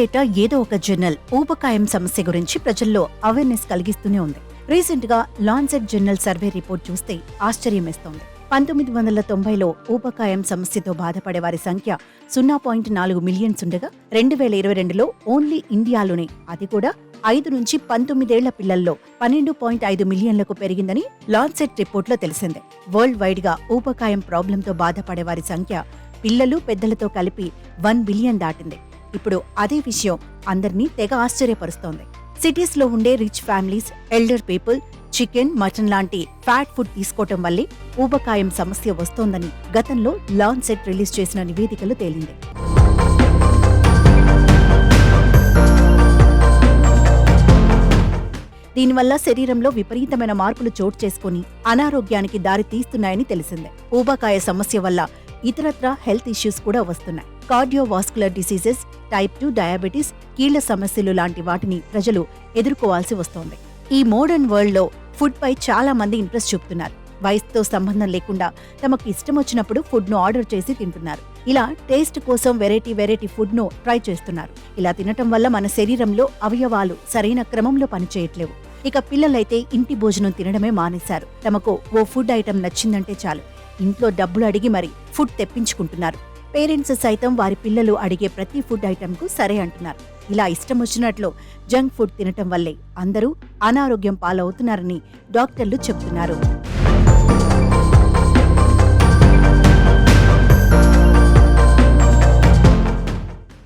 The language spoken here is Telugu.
ఏటా ఏదో ఒక జర్నల్ ఊబకాయం సమస్య గురించి ప్రజల్లో అవేర్నెస్ కలిగిస్తూనే ఉంది. రీసెంట్ గా లాన్సెట్ జర్నల్ సర్వే రిపోర్ట్ చూస్తే ఆశ్చర్యమేస్తోంది. 1990లో ఊబకాయం సమస్యతో బాధపడే వారి సంఖ్య 0.4 మిలియన్స్ ఉండగా 2022లో ఓన్లీ ఇండియాలోనే అది కూడా 5 నుంచి 19 ఏళ్ల పిల్లల్లో 12.5 మిలియన్లకు పెరిగిందని లాన్సెట్ రిపోర్ట్లో తెలిసిందే. వరల్డ్ వైడ్ గా ఊబకాయం ప్రాబ్లంతో బాధపడే వారి సంఖ్య పిల్లలు పెద్దలతో కలిపి 1 బిలియన్ దాటింది. ఇప్పుడు అదే విషయం అందర్నీ తెగ ఆశ్చర్యపరుస్తోంది. సిటీస్ లో ఉండే rich families, elder people chicken, mutton లాంటి ఫ్యాట్ ఫుడ్ తీసుకోవటం వల్లే ఊబకాయం సమస్య వస్తోందని గతంలో లాన్సెట్ రిలీజ్ చేసిన నివేదికలో తేలింది. దీనివల్ల శరీరంలో విపరీతమైన మార్పులు చోటు చేసుకుని అనారోగ్యానికి దారి తీస్తున్నాయని తెలిసిందే. ఊబకాయ సమస్య వల్ల ఇతరత్రా హెల్త్ ఇష్యూస్ కూడా వస్తున్నాయి. కార్డియోవాస్కులర్ డిసీజెస్, టైప్ 2 డయాబెటీస్, కీళ్ల సమస్యలు లాంటి వాటిని ప్రజలు ఎదుర్కోవాల్సి వస్తోంది. ఈ మోడర్న్ వరల్డ్ లో ఫుడ్ పై చాలా మంది ఇంట్రెస్ట్ చూపుతున్నారు. వయసుతో సంబంధం లేకుండా తమకు ఇష్టం వచ్చినప్పుడు ఫుడ్ ను ఆర్డర్ చేసి తింటున్నారు. ఇలా టేస్ట్ కోసం వెరైటీ ఫుడ్ ను ట్రై చేస్తున్నారు. ఇలా తినటం వల్ల మన శరీరంలో అవయవాలు సరైన క్రమంలో పనిచేయట్లేవు. ఇక పిల్లలైతే ఇంటి భోజనం తినడమే మానేశారు. తమకు ఓ ఫుడ్ ఐటెం నచ్చిందంటే చాలు ఇంట్లో డబ్బులు అడిగి మరి ఫుడ్ తెప్పించుకుంటున్నారు. పేరెంట్స్ సైతం వారి పిల్లలు అడిగే ప్రతి ఫుడ్ ఐటెంకు సరే అంటున్నారు. ఇలా ఇష్టం వచ్చినట్లు జంక్ ఫుడ్ తినటం వల్లే అందరూ అనారోగ్యం పాలవుతున్నారని డాక్టర్లు చెబుతున్నారు.